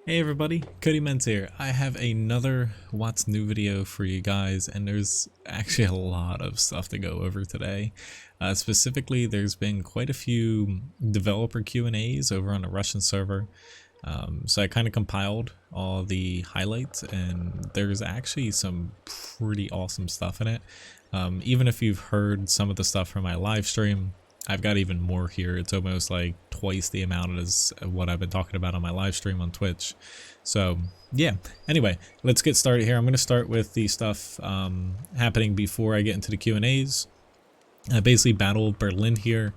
Hey everybody, Cody Menz here. I have another What's New video for you guys, and there's actually a lot of stuff to go over today. Specifically, there's been quite a few developer Q&As over on the Russian server. So I kind of compiled all the highlights, and there's actually some pretty awesome stuff in it. Even if you've heard some of the stuff from my live stream, I've got even more here. It's almost like twice the amount as what I've been talking about on my live stream on Twitch. So yeah, anyway, let's get started here. I'm going to start with the stuff happening before I get into the Q&As. Basically Battle of Berlin here.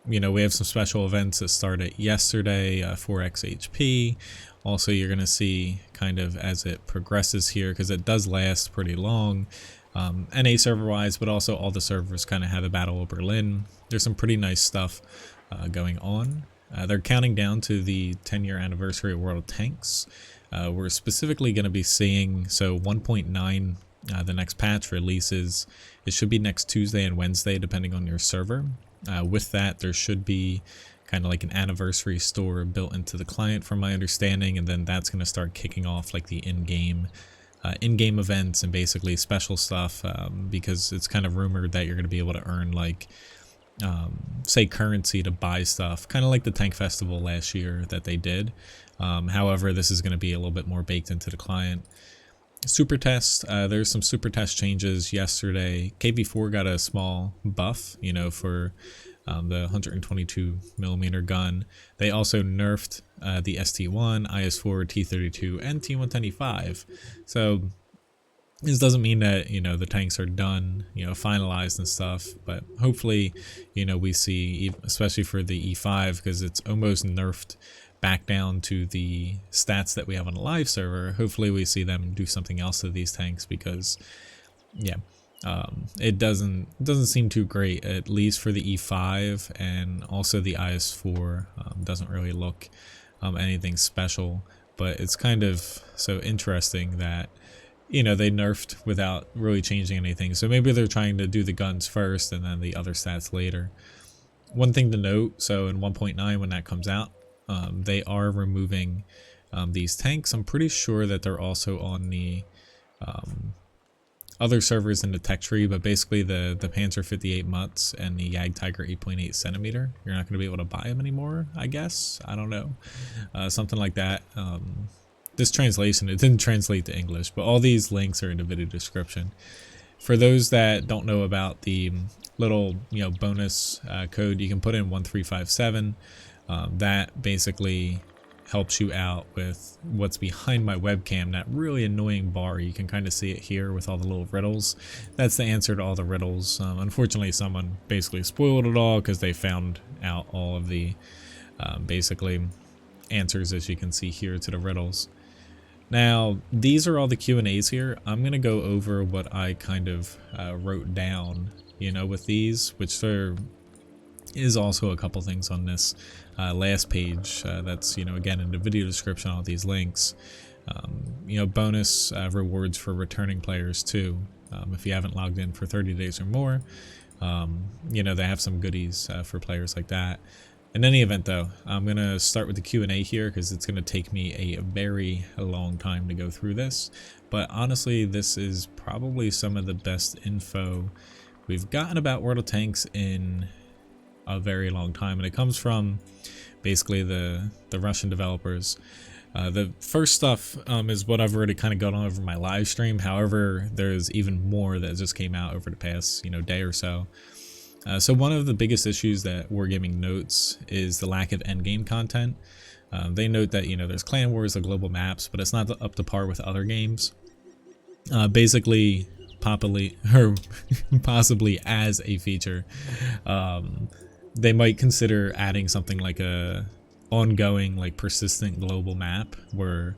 We have some special events that started yesterday, 4x HP. Also, you're going to see kind of as it progresses here, because it does last pretty long. NA server wise, but also all the servers kind of have a Battle of Berlin. There's some pretty nice stuff going on. They're counting down to the 10-year anniversary of World of Tanks. We're specifically going to be seeing, so 1.9, the next patch releases. It should be next Tuesday and Wednesday, depending on your server. With that, there should be kind of like an anniversary store built into the client, from my understanding, and then that's going to start kicking off like the in-game events and basically special stuff, because it's kind of rumored that you're going to be able to earn like say currency to buy stuff, kind of like the Tank Festival last year that they did. However, this is going to be a little bit more baked into the client. Super test, there's some super test changes yesterday. KV4 got a small buff, for the 122mm gun. They also nerfed the ST1, IS4, T-32, and T-110E5. So this doesn't mean that the tanks are done, finalized and stuff, but hopefully we see, especially for the E5, because it's almost nerfed back down to the stats that we have on the live server. Hopefully we see them do something else to these tanks, because it doesn't seem too great, at least for the E5, and also the IS4 doesn't really look anything special. But it's kind of so interesting that they nerfed without really changing anything. So maybe they're trying to do the guns first and then the other stats later. One thing to note, so in 1.9 when that comes out, they are removing these tanks. I'm pretty sure that they're also on the other servers in the tech tree, but basically the Panzer 58 Mutts and the Jagdtiger 8.8 centimeter, you're not going to be able to buy them anymore, I guess. I don't know. Something like that. This translation, it didn't translate to English, but all these links are in the video description. For those that don't know about the little bonus code, you can put in 1357. That basically helps you out with what's behind my webcam, that really annoying bar. You can kind of see it here with all the little riddles. That's the answer to all the riddles. Unfortunately, someone basically spoiled it all because they found out all of the basically answers, as you can see here, to the riddles. Now, these are all the Q&As here. I'm going to go over what I kind of wrote down, with these, which there is also a couple things on this last page that's again in the video description, all these links. Bonus rewards for returning players too, if you haven't logged in for 30 days or more. They have some goodies for players like that. In any event though, I'm gonna start with the Q&A here, because it's gonna take me a very long time to go through this, but honestly this is probably some of the best info we've gotten about World of Tanks in a very long time, and it comes from basically the Russian developers. The first stuff is what I've already kind of gone over my live stream. However, there's even more that just came out over the past day or so. So one of the biggest issues that Wargaming notes is the lack of endgame content. They note that there's clan wars, the global maps, but it's not up to par with other games. Basically, possibly as a feature, they might consider adding something like a ongoing, like persistent global map where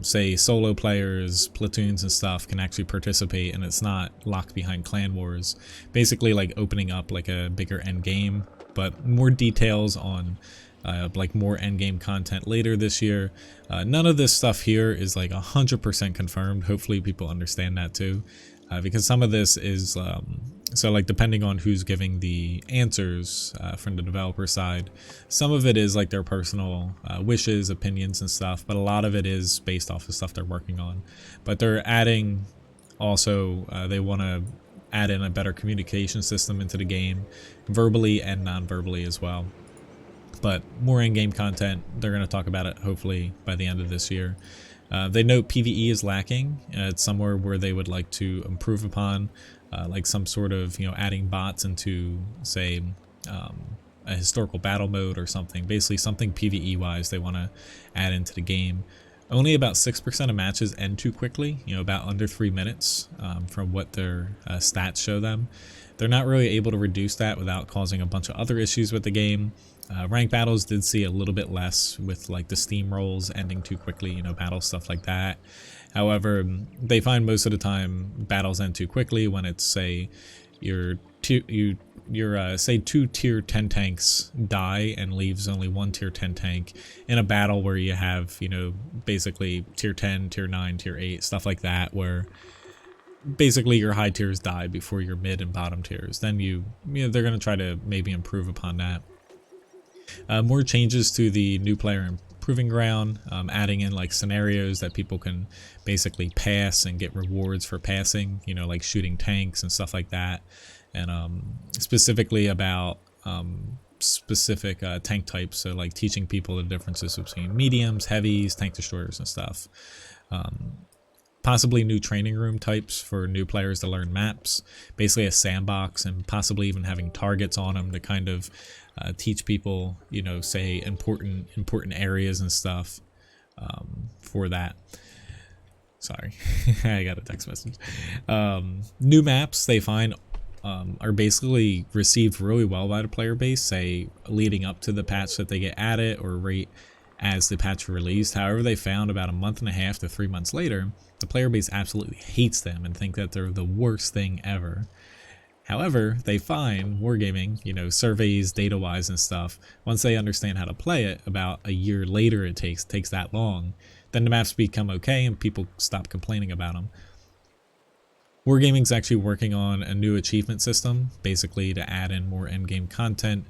say solo players, platoons and stuff can actually participate, and it's not locked behind clan wars. Basically like opening up like a bigger end game, but more details on like more end game content later this year. None of this stuff here is like 100% confirmed. Hopefully people understand that too. because some of this is so like depending on who's giving the answers from the developer side, some of it is like their personal wishes, opinions and stuff, but a lot of it is based off of stuff they're working on. But they're adding also they want to add in a better communication system into the game, verbally and non-verbally as well. But more in-game content, they're going to talk about it hopefully by the end of this year. They note PvE is lacking. It's somewhere where they would like to improve upon, like some sort of, adding bots into, say, a historical battle mode or something. Basically something PvE wise they want to add into the game. Only about 6% of matches end too quickly, about under 3 minutes from what their stats show them. They're not really able to reduce that without causing a bunch of other issues with the game. Ranked battles did see a little bit less with like the steamrolls ending too quickly, battle stuff like that. However, they find most of the time battles end too quickly when it's, say, your say 2 tier 10 tanks die and leaves only 1 tier 10 tank in a battle where you have, basically tier 10, tier 9, tier 8, stuff like that, where basically your high tiers die before your mid and bottom tiers. Then they're going to try to maybe improve upon that. More changes to the new player proving ground, adding in like scenarios that people can basically pass and get rewards for passing, like shooting tanks and stuff like that. And specifically about specific tank types, so like teaching people the differences between mediums, heavies, tank destroyers and stuff. Possibly new training room types for new players to learn maps, basically a sandbox, and possibly even having targets on them to kind of teach people, say important areas and stuff for that. Sorry, I got a text message. New maps they find are basically received really well by the player base, say leading up to the patch that they get added or right as the patch released. However, they found about a month and a half to 3 months later, the player base absolutely hates them and think that they're the worst thing ever. However, they find wargaming, surveys, data-wise and stuff, once they understand how to play it, about a year later it takes that long, then the maps become okay and people stop complaining about them. Wargaming's actually working on a new achievement system, basically to add in more endgame content.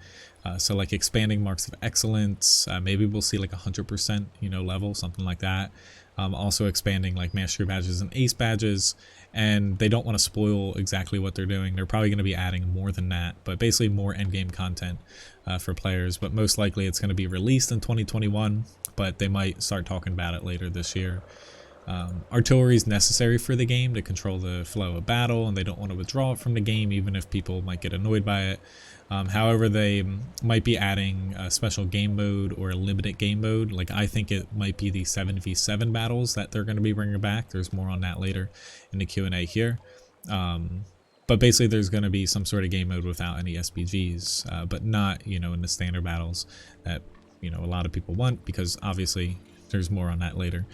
So like expanding marks of excellence, maybe we'll see like 100%, level, something like that. Also expanding like mastery badges and ace badges, and they don't want to spoil exactly what they're doing. They're probably going to be adding more than that, but basically more endgame content for players. But most likely it's going to be released in 2021, but they might start talking about it later this year. Artillery is necessary for the game to control the flow of battle, and they don't want to withdraw it from the game even if people might get annoyed by it. However, they might be adding a special game mode or a limited game mode. Like I think it might be the 7v7 battles that they're going to be bringing back. There's more on that later in the Q&A here. But basically there's going to be some sort of game mode without any SPGs, but not, in the standard battles that, a lot of people want, because obviously there's more on that later.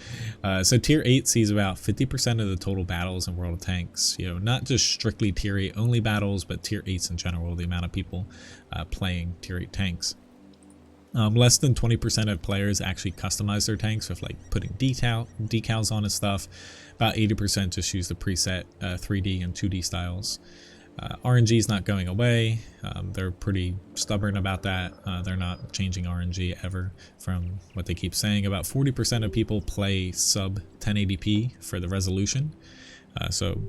So tier 8 sees about 50% of the total battles in World of Tanks, not just strictly tier 8 only battles, but tier 8s in general, the amount of people playing tier 8 tanks. Less than 20% of players actually customize their tanks with like putting decals on and stuff. About 80% just use the preset 3D and 2D styles. RNG is not going away. They're pretty stubborn about that. They're not changing RNG ever from what they keep saying. About 40% of people play sub 1080p for the resolution. So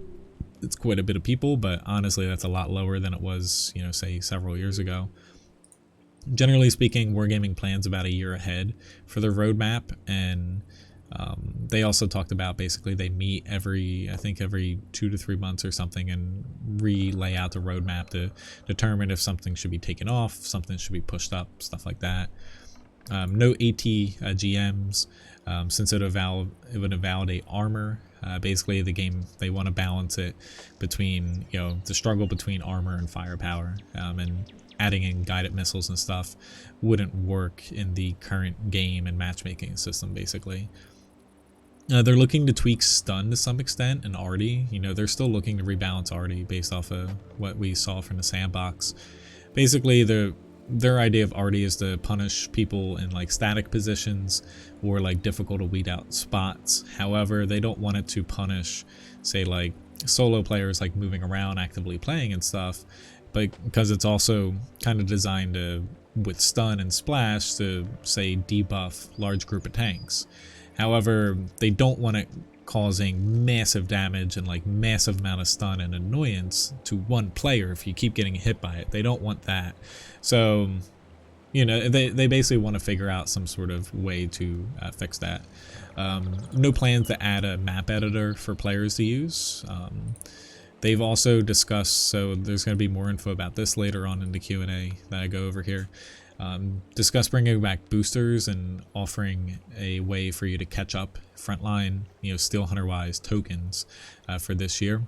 it's quite a bit of people, but honestly that's a lot lower than it was, say several years ago. Generally speaking, Wargaming plans about a year ahead for their roadmap, and they also talked about basically they meet every 2 to 3 months or something and relay out the roadmap to determine if something should be taken off, something should be pushed up, stuff like that. No AT-GMs, since it would invalidate armor. Basically the game, they want to balance it between, the struggle between armor and firepower, and adding in guided missiles and stuff wouldn't work in the current game and matchmaking system, basically. They're looking to tweak stun to some extent and arty. They're still looking to rebalance arty based off of what we saw from the sandbox. Basically, their idea of arty is to punish people in like static positions or like difficult to weed out spots. However, they don't want it to punish, say, like solo players like moving around, actively playing and stuff, but because it's also kind of designed to, with stun and splash, to say debuff large group of tanks. However, they don't want it causing massive damage and like massive amount of stun and annoyance to one player if you keep getting hit by it. They don't want that. So, you know, they basically want to figure out some sort of way to fix that. No plans to add a map editor for players to use. They've also discussed, so there's going to be more info about this later on in the Q&A that I go over here. Discuss bringing back boosters and offering a way for you to catch up Frontline, you know, Steel Hunter wise tokens for this year.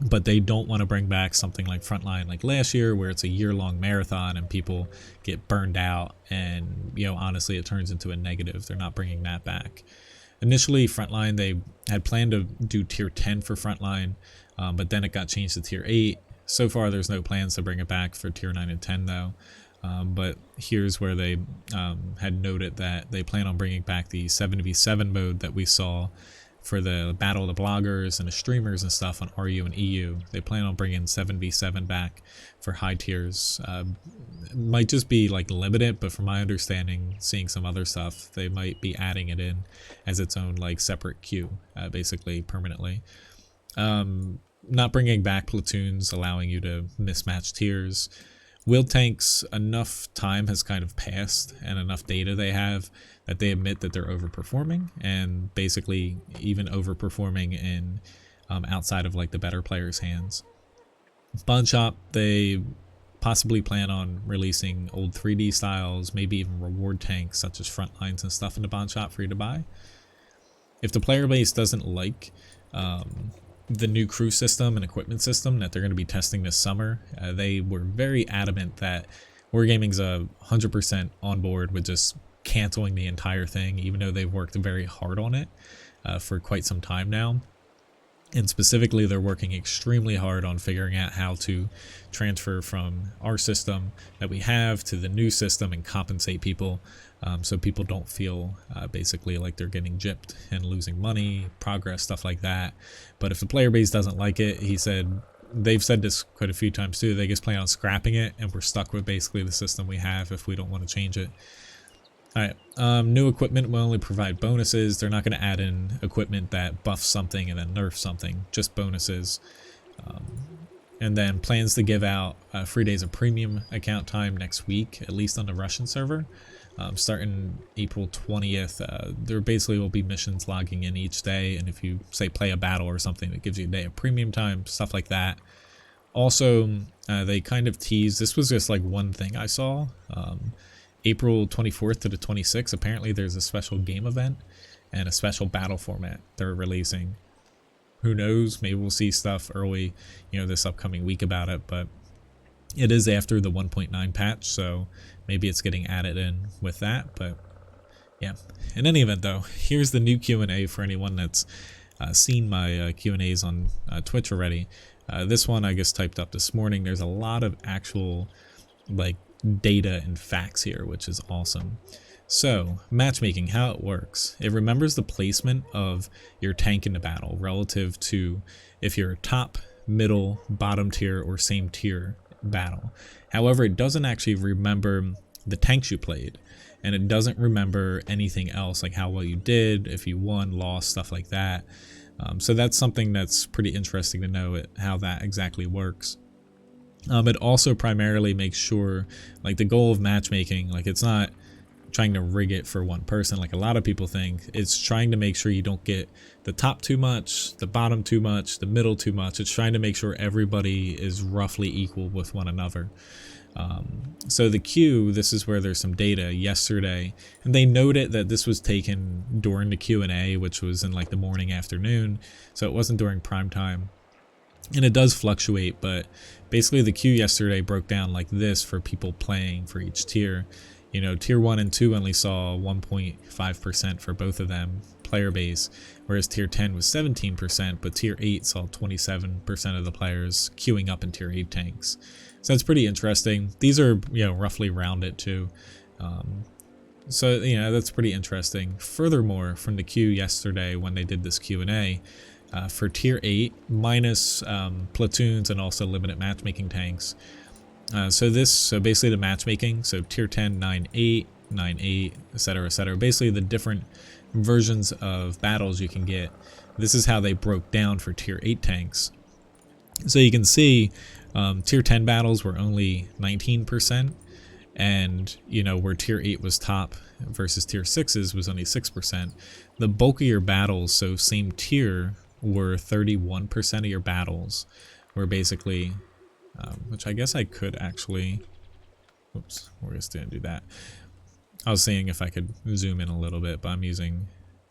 But they don't want to bring back something like Frontline like last year, where it's a year-long marathon and people get burned out, and, you know, honestly it turns into a negative. They're not bringing that back. Initially, Frontline, they had planned to do tier 10 for Frontline, but then it got changed to tier 8. So far there's no plans to bring it back for tier 9 and 10 though. But here's where they had noted that they plan on bringing back the 7v7 mode that we saw for the Battle of the Bloggers and the streamers and stuff on RU and EU. They plan on bringing 7v7 back for high tiers. Might just be like limited, but from my understanding, seeing some other stuff, they might be adding it in as its own like separate queue, basically permanently. Not bringing back platoons, allowing you to mismatch tiers. Wheel tanks, enough time has kind of passed and enough data they have that they admit that they're overperforming, and basically even overperforming in outside of like the better players' hands. Bond Shop, they possibly plan on releasing old 3D styles, maybe even reward tanks such as Frontlines and stuff in the Bond Shop for you to buy. If the player base doesn't like the new crew system and equipment system that they're going to be testing this summer, they were very adamant that Wargaming's 100% on board with just canceling the entire thing, even though they've worked very hard on it for quite some time now. And specifically, they're working extremely hard on figuring out how to transfer from our system that we have to the new system and compensate people, so people don't feel basically like they're getting gypped and losing money, progress, stuff like that. But if the player base doesn't like it, he said, they've said this quite a few times too, they just plan on scrapping it, and we're stuck with basically the system we have if we don't want to change it. Alright, new equipment will only provide bonuses. They're not going to add in equipment that buffs something and then nerfs something, just bonuses. And then plans to give out 3 days of premium account time next week, at least on the Russian server. Starting April 20th, there basically will be missions logging in each day, and if you, say, play a battle or something, that gives you a day of premium time, stuff like that. Also, they kind of teased, this was just like one thing I saw, April 24th to the 26th, apparently there's a special game event and a special battle format they're releasing. Who knows, maybe we'll see stuff early, you know, this upcoming week about it, but it is after the 1.9 patch, so maybe it's getting added in with that, but yeah. In any event though, here's the new Q&A for anyone that's seen my Q&As on Twitch already. This one I just typed up this morning. There's a lot of actual like data and facts here, which is awesome. So, matchmaking, how it works. It remembers the placement of your tank in the battle relative to if you're top, middle, bottom tier, or same tier battle. However, it doesn't actually remember the tanks you played, and it doesn't remember anything else, like how well you did, if you won, lost, stuff like that. So that's something that's pretty interesting to know how that exactly works. It also primarily makes sure, like the goal of matchmaking, like it's not trying to rig it for one person like a lot of people think. It's trying to make sure you don't get the top too much, the bottom too much, the middle too much. It's trying to make sure everybody is roughly equal with one another. So the queue, this is where there's some data yesterday, and they noted that this was taken during the Q&A, which was in like the morning, afternoon, so it wasn't during prime time. And it does fluctuate, but basically the queue yesterday broke down like this for people playing for each tier. You know, tier 1 and 2 only saw 1.5% for both of them, player base, whereas tier 10 was 17%, but tier 8 saw 27% of the players queuing up in tier 8 tanks. So that's pretty interesting. These are, you know, roughly rounded too. So, you know, that's pretty interesting. Furthermore, from the queue yesterday when they did this Q&A, for tier 8 minus platoons and also limited matchmaking tanks. So basically the matchmaking, so tier 10, 9, 8, 9, 8, etc, etc. Basically the different versions of battles you can get. This is how they broke down for tier 8 tanks. So you can see tier 10 battles were only 19%, and where tier 8 was top versus tier 6's was only 6%. The bulkier battles, so same tier, were 31% of your battles, were basically, which I guess I could actually, whoops, we're just gonna do that. I was seeing if I could zoom in a little bit, but I'm using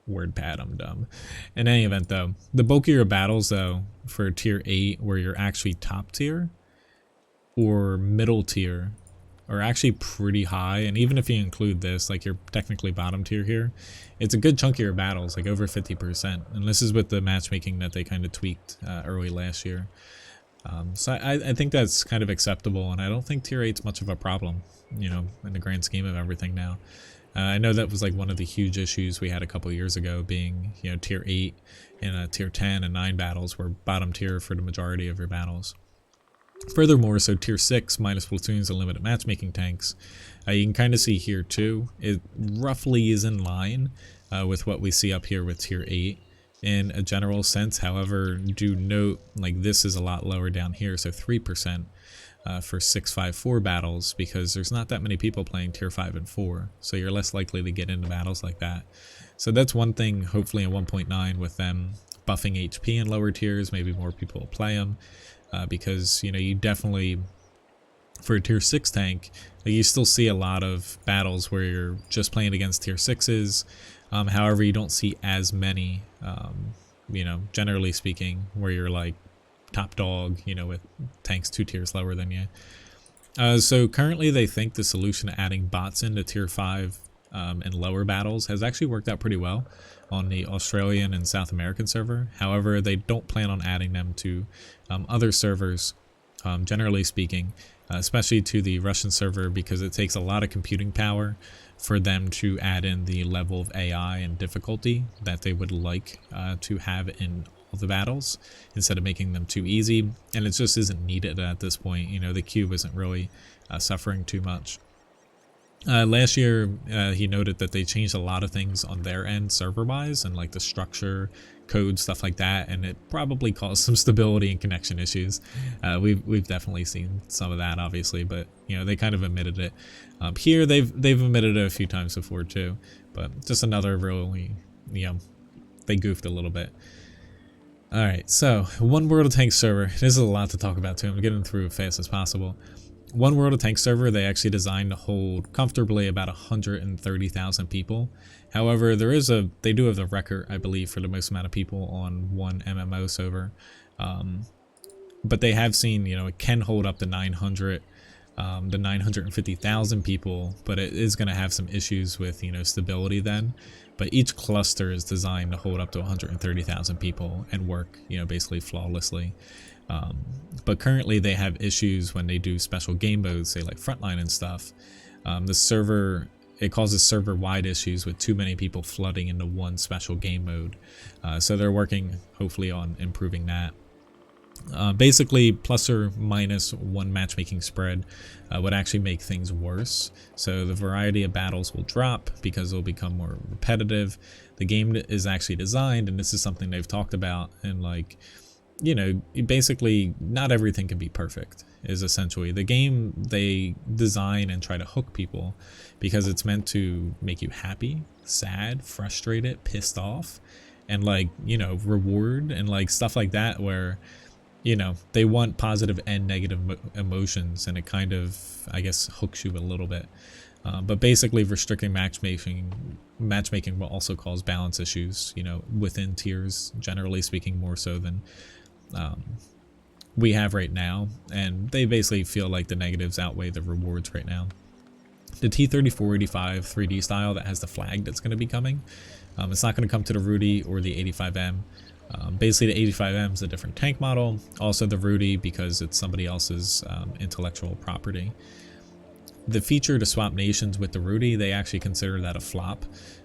WordPad, I'm dumb. In any event though, the bulkier battles though, for tier 8, where you're actually top tier or middle tier, are actually pretty high. And even if you include this, like you're technically bottom tier here, it's a good chunk of your battles, like over 50%. And this is with the matchmaking that they kind of tweaked early last year. So I think that's kind of acceptable, and I don't think tier 8's much of a problem, in the grand scheme of everything now. I know that was like one of the huge issues we had a couple years ago, being, tier 8 and tier 10 and 9 battles were bottom tier for the majority of your battles. Furthermore, so tier 6 minus platoons and limited matchmaking tanks, you can kind of see here too, it roughly is in line with what we see up here with tier 8 in a general sense. However, do note, like, this is a lot lower down here, so 3% for 6-5-4 battles, because there's not that many people playing tier 5 and 4, so you're less likely to get into battles like that. So that's one thing, hopefully in 1.9, with them buffing HP in lower tiers, maybe more people will play them. Because you definitely, for a tier 6 tank, you still see a lot of battles where you're just playing against tier 6's. However, you don't see as many, generally speaking, where you're like top dog, with tanks 2 tiers lower than you. So currently they think the solution to adding bots into tier 5 and lower battles has actually worked out pretty well on the Australian and South American server. However, they don't plan on adding them to other servers, generally speaking, especially to the Russian server, because it takes a lot of computing power for them to add in the level of AI and difficulty that they would like to have in all the battles, instead of making them too easy. And it just isn't needed at this point. The cube isn't really suffering too much. Last year, he noted that they changed a lot of things on their end server-wise, and like the structure, code, stuff like that, and it probably caused some stability and connection issues. We've definitely seen some of that, obviously, but they kind of admitted it. Here, they've admitted it a few times before too, but just another really, they goofed a little bit. All right, so One World of Tanks server. This is a lot to talk about too. I'm getting through as fast as possible. One World of Tanks server, they actually designed to hold comfortably about 130,000 people. However, they do have the record, I believe, for the most amount of people on one MMO server. But they have seen, it can hold up to 950,000 people, but it is going to have some issues with, stability then. But each cluster is designed to hold up to 130,000 people and work, basically flawlessly. But currently they have issues when they do special game modes, say like Frontline and stuff. The server, it causes server-wide issues with too many people flooding into one special game mode. So they're working, hopefully, on improving that. Basically, plus or minus 1 matchmaking spread would actually make things worse. So the variety of battles will drop because it'll become more repetitive. The game is actually designed, and this is something they've talked about, and like, basically not everything can be perfect, is essentially the game. They design and try to hook people because it's meant to make you happy, sad, frustrated, pissed off, and like, reward and like stuff like that, where they want positive and negative emotions, and it kind of, I guess, hooks you a little bit. But basically restricting matchmaking will also cause balance issues, within tiers, generally speaking, more so than we have right now, and they basically feel like the negatives outweigh the rewards right now. The T-34-85 3D style that has the flag that's going to be coming, it's not going to come to the Rudy or the 85M. Basically the 85M is a different tank model, also the Rudy because it's somebody else's intellectual property. the feature to swap nations with the Rudy, they actually consider that a flop.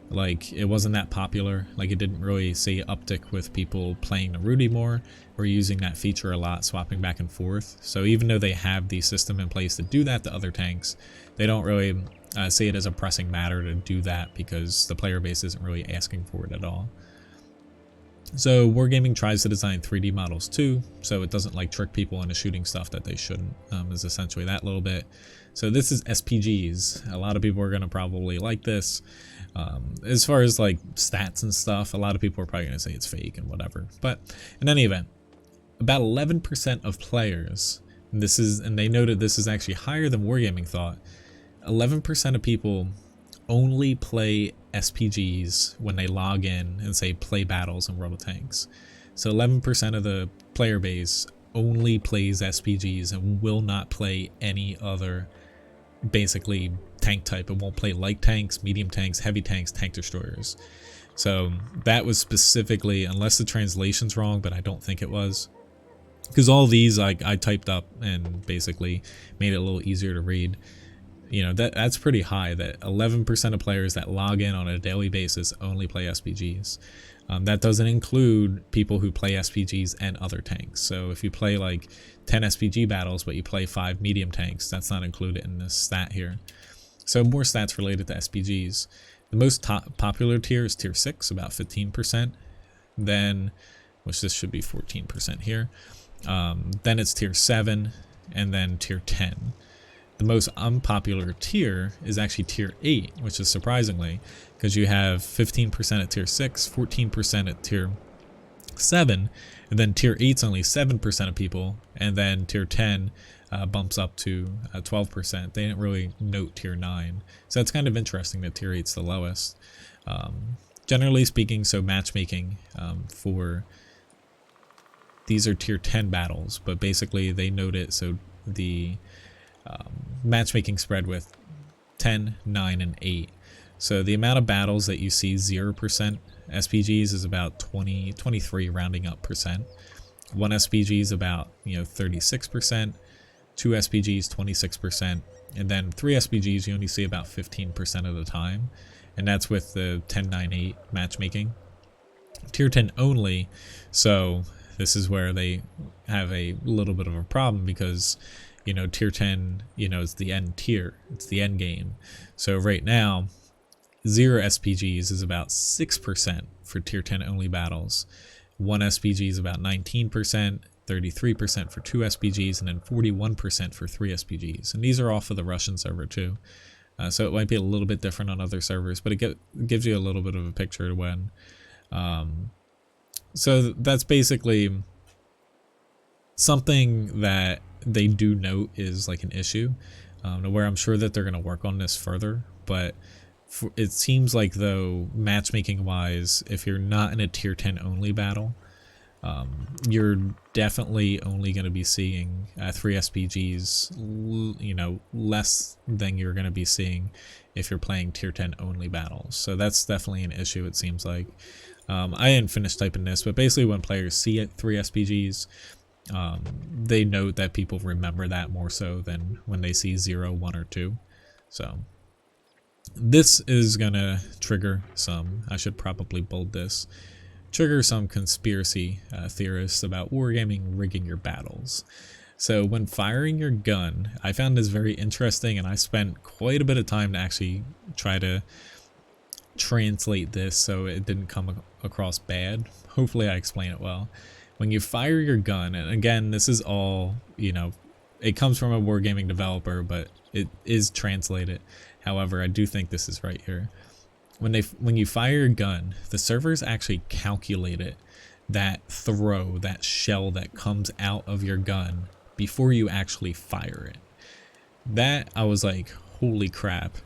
Like, it wasn't that popular. Like, it didn't really see uptick with people playing the Rudy more or using that feature a lot, swapping back and forth. So even though they have the system in place to do that to other tanks, they don't really see it as a pressing matter to do that because the player base isn't really asking for it at all. So Wargaming tries to design 3D models too, so it doesn't like trick people into shooting stuff that they shouldn't, is essentially that little bit. So this is SPGs. A lot of people are going to probably like this. As far as like stats and stuff, a lot of people are probably going to say it's fake and whatever. But in any event, about 11% of players, and they noted this is actually higher than Wargaming thought, 11% of people only play SPGs when they log in and say play battles in World of Tanks. So 11% of the player base only plays SPGs and will not play any other basically tank type. It won't play light tanks, medium tanks, heavy tanks, tank destroyers. So that was specifically, unless the translation's wrong, but I don't think it was, because all these I typed up and basically made it a little easier to read. You know, that's pretty high, that 11% of players that log in on a daily basis only play SPGs. That doesn't include people who play SPGs and other tanks. So if you play like 10 SPG battles but you play 5 medium tanks, that's not included in this stat here. So more stats related to SPGs. The most popular tier is tier 6, about 15%. Then, which this should be 14% here. Then it's tier 7, and then tier 10. The most unpopular tier is actually tier 8, which is surprisingly, because you have 15% at tier 6, 14% at tier 7, and then tier 8's only 7% of people, and then tier 10 bumps up to 12%. They didn't really note tier 9. So it's kind of interesting that tier 8's the lowest. Generally speaking, so matchmaking for these are tier 10 battles, but basically they note it so the matchmaking spread with 10, 9, and 8. So the amount of battles that you see 0% SPGs is about 23 rounding up percent. 1 SPG is about 36%, 2 SPGs 26%, and then 3 SPGs you only see about 15% of the time, and that's with the 10, 9, 8 matchmaking. Tier 10 only, so this is where they have a little bit of a problem because tier 10, is the end tier. It's the end game. So right now, 0 SPGs is about 6% for tier 10 only battles. 1 SPG is about 19%, 33% for 2 SPGs, and then 41% for 3 SPGs. And these are all for the Russian server too. So it might be a little bit different on other servers, but it gives you a little bit of a picture to when. So that's basically something that they do note is like an issue, where I'm sure that they're going to work on this further, but it seems like though matchmaking wise, if you're not in a tier 10 only battle, you're definitely only going to be seeing 3 SPGs, less than you're going to be seeing if you're playing tier 10 only battles. So that's definitely an issue, it seems like. I didn't finish typing this, but basically when players see 3 SPGs, they note that people remember that more so than when they see 0, 1, or 2. So this is gonna trigger some, I should probably bold this, trigger some conspiracy theorists about wargaming rigging your battles. So when firing your gun, I found this very interesting, and I spent quite a bit of time to actually try to translate this so it didn't come across bad. Hopefully I explain it well. When you fire your gun, and again, this is all, it comes from a wargaming developer, but it is translated. However, I do think this is right here. When you fire your gun, the servers actually calculated that throw, that shell that comes out of your gun before you actually fire it. That, I was like, holy crap,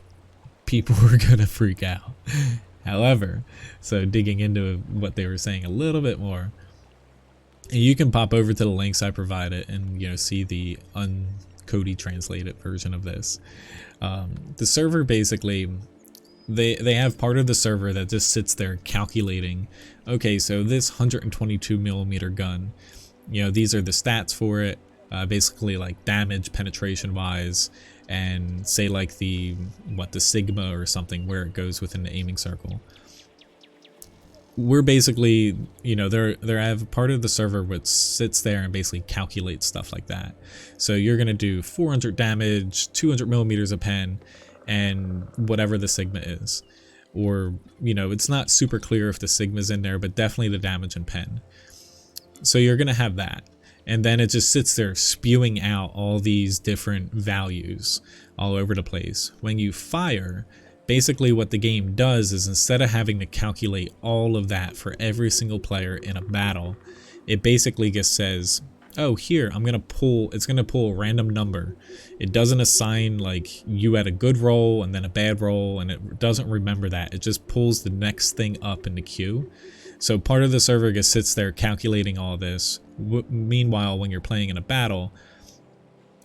people were gonna freak out. However, so digging into what they were saying a little bit more, you can pop over to the links I provided and see the Cody translated version of this. The server basically, they have part of the server that just sits there calculating, okay, so this 122mm gun, these are the stats for it, basically like damage penetration wise, and say like the sigma or something where it goes within the aiming circle. We're basically, you know, they have part of the server which sits there and basically calculates stuff like that. So you're gonna do 400 damage, 200 millimeters of pen, and whatever the sigma is. Or, you know, it's not super clear if the sigma's in there, but definitely the damage and pen. So you're gonna have that, and then it just sits there spewing out all these different values all over the place. When you fire, basically what the game does is, instead of having to calculate all of that for every single player in a battle, it basically just says, oh, here, it's gonna pull a random number. It doesn't assign like you had a good roll and then a bad roll, and it doesn't remember that. It just pulls the next thing up in the queue. So part of the server just sits there calculating all this. Meanwhile, when you're playing in a battle,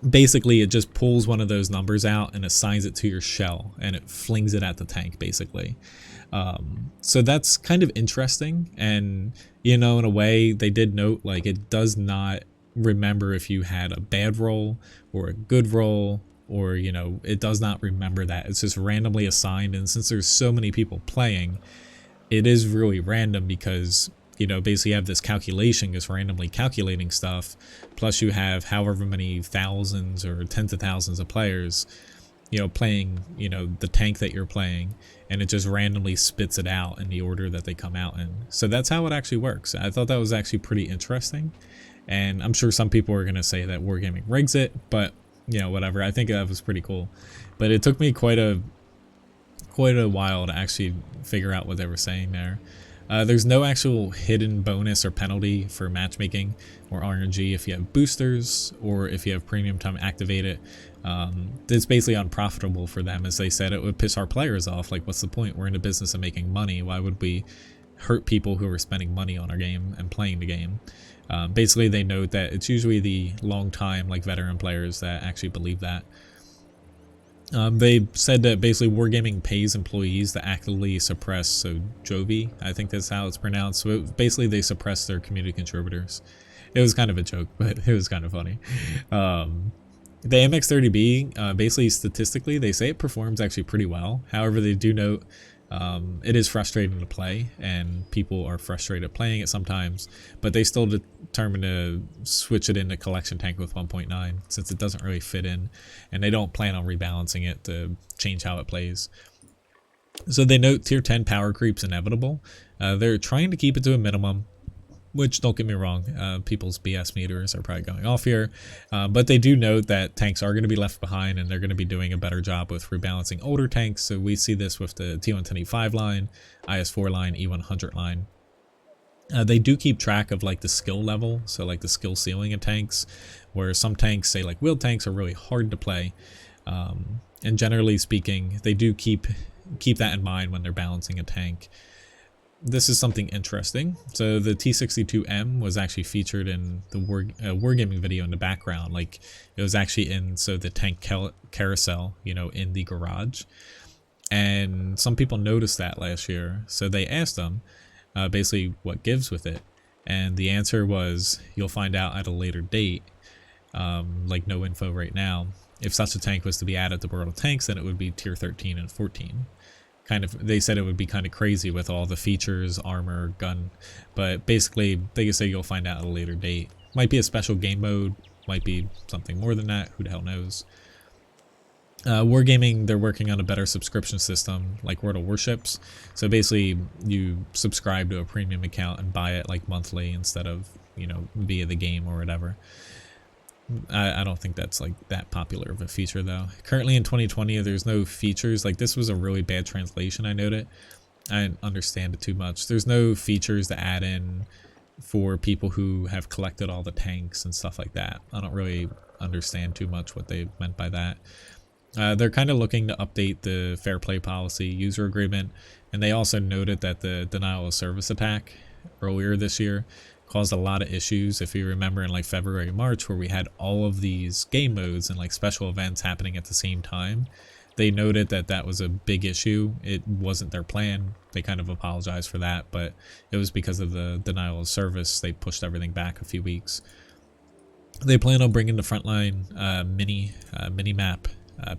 basically it just pulls one of those numbers out and assigns it to your shell, and it flings it at the tank basically. So that's kind of interesting, and you know, in a way they did note like it does not remember if you had a bad roll or a good roll, or you know, it does not remember that. It's just randomly assigned, and since there's so many people playing, it is really random because, you know, basically you have this calculation just randomly calculating stuff, plus you have however many thousands or tens of thousands of players, you know, playing, you know, the tank that you're playing, and it just randomly spits it out in the order that they come out in. So that's how it actually works. I thought that was actually pretty interesting, and I'm sure some people are going to say that Wargaming rigs it, but, you know, whatever. I think that was pretty cool. But it took me quite a while to actually figure out what they were saying there. There's no actual hidden bonus or penalty for matchmaking or RNG if you have boosters or if you have premium time activated. It's basically unprofitable for them. As they said, it would piss our players off. Like, what's the point? We're in the business of making money. Why would we hurt people who are spending money on our game and playing the game? Basically, they note that it's usually the long time, like veteran players, that actually believe that. They said that basically Wargaming pays employees to actively suppress, so Jovi, I think that's how it's pronounced. So basically they suppress their community contributors. It was kind of a joke, but it was kind of funny. The MX-30B, basically statistically, they say it performs actually pretty well. However, they do note it is frustrating to play, and people are frustrated playing it sometimes, but they still determined to switch it into collection tank with 1.9 since it doesn't really fit in, and they don't plan on rebalancing it to change how it plays. So they note tier 10 power creep's inevitable. They're trying to keep it to a minimum, which, don't get me wrong, people's BS meters are probably going off here, but they do note that tanks are going to be left behind, and they're going to be doing a better job with rebalancing older tanks. So we see this with the T110E5 line, IS4 line, E100 line. They do keep track of like the skill level, so like the skill ceiling of tanks, where some tanks, say like wheeled tanks, are really hard to play, and generally speaking, they do keep that in mind when they're balancing a tank. This is something interesting. So the T-62M was actually featured in the Wargaming video in the background. Like, it was actually in the tank carousel, you know, in the garage. And some people noticed that last year. So they asked them basically what gives with it. And the answer was, you'll find out at a later date. Like, no info right now. If such a tank was to be added to World of Tanks, then it would be tier 13 and 14. They said it would be kind of crazy with all the features, armor, gun, but basically they can say you'll find out at a later date. Might be a special game mode, might be something more than that, who the hell knows. Wargaming, they're working on a better subscription system like World of Warships. So basically you subscribe to a premium account and buy it like monthly instead of, you know, via the game or whatever. I don't think that's like that popular of a feature though. Currently in 2020, there's no features. Like, this was a really bad translation, I noted. I didn't understand it too much. There's no features to add in for people who have collected all the tanks and stuff like that. I don't really understand too much what they meant by that. They're kind of looking to update the fair play policy user agreement, and they also noted that the denial of service attack earlier this year caused a lot of issues. If you remember, in like February, March, where we had all of these game modes and like special events happening at the same time, they noted that that was a big issue. It wasn't their plan. They kind of apologized for that, but it was because of the denial of service. They pushed everything back a few weeks. They plan on bringing the Frontline mini map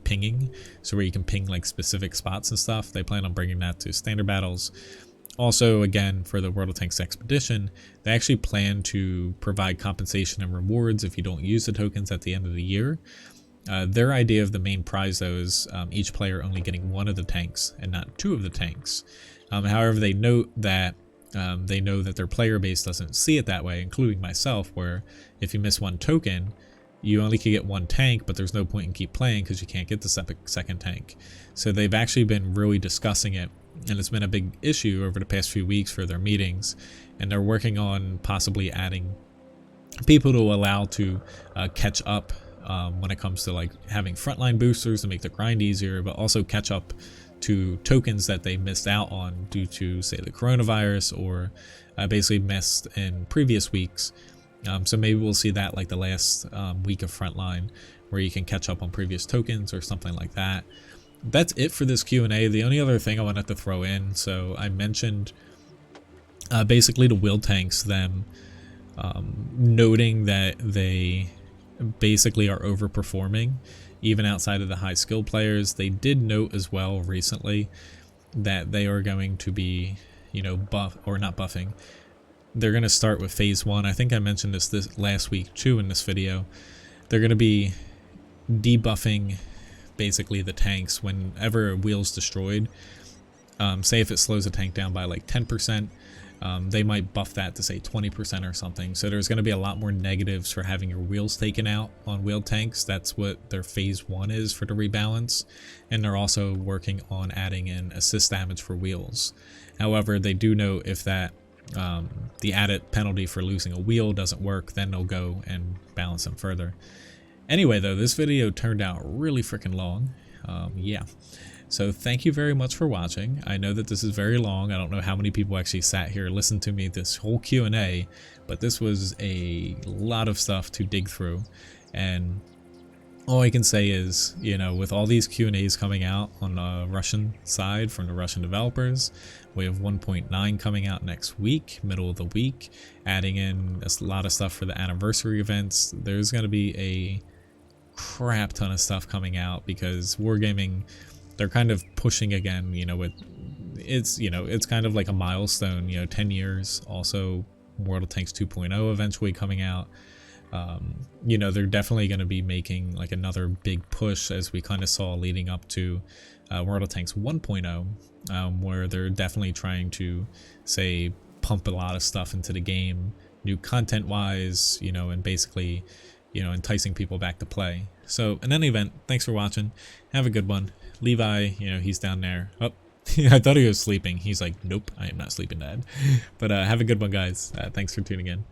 pinging, so where you can ping like specific spots and stuff. They plan on bringing that to standard battles. Also, again, for the World of Tanks Expedition, they actually plan to provide compensation and rewards if you don't use the tokens at the end of the year. Their idea of the main prize, though, is each player only getting one of the tanks and not two of the tanks. However, they note that they know that their player base doesn't see it that way, including myself, where if you miss one token, you only can get one tank, but there's no point in keep playing because you can't get the second tank. So they've actually been really discussing it, and it's been a big issue over the past few weeks for their meetings, and they're working on possibly adding people to allow to catch up when it comes to like having frontline boosters to make the grind easier, but also catch up to tokens that they missed out on due to, say, the coronavirus, or basically missed in previous weeks. So maybe we'll see that like the last week of Frontline, where you can catch up on previous tokens or something like that. That's it for this Q&A. The only other thing I wanted to throw in, so I mentioned basically the wheel tanks, them noting that they basically are overperforming even outside of the high skill players. They did note as well recently that they are going to be, you know, not buffing. They're going to start with phase 1. I think I mentioned this last week too in this video. They're going to be debuffing basically the tanks whenever a wheel's destroyed. Say if it slows a tank down by like 10%, they might buff that to say 20% or something. So there's going to be a lot more negatives for having your wheels taken out on wheeled tanks. That's what their phase 1 is for the rebalance. And they're also working on adding in assist damage for wheels. However, they do note if that the added penalty for losing a wheel doesn't work, then they'll go and balance them further. Anyway, though, this video turned out really freaking long. Yeah. So thank you very much for watching. I know that this is very long. I don't know how many people actually sat here and listened to me this whole Q&A, but this was a lot of stuff to dig through. And all I can say is, you know, with all these Q&As coming out on the Russian side from the Russian developers, we have 1.9 coming out next week, middle of the week, adding in a lot of stuff for the anniversary events. There's going to be a crap ton of stuff coming out because Wargaming, they're kind of pushing again, you know, with it's, you know, it's kind of like a milestone, you know, 10 years. Also, World of Tanks 2.0 eventually coming out. You know, they're definitely going to be making like another big push, as we kind of saw leading up to World of Tanks 1.0, where they're definitely trying to, say, pump a lot of stuff into the game, new content wise, you know, and basically, you know, enticing people back to play. So in any event, thanks for watching. Have a good one. Levi, you know, he's down there. Oh, I thought he was sleeping. He's like, nope, I am not sleeping, Dad. But have a good one, guys. Thanks for tuning in.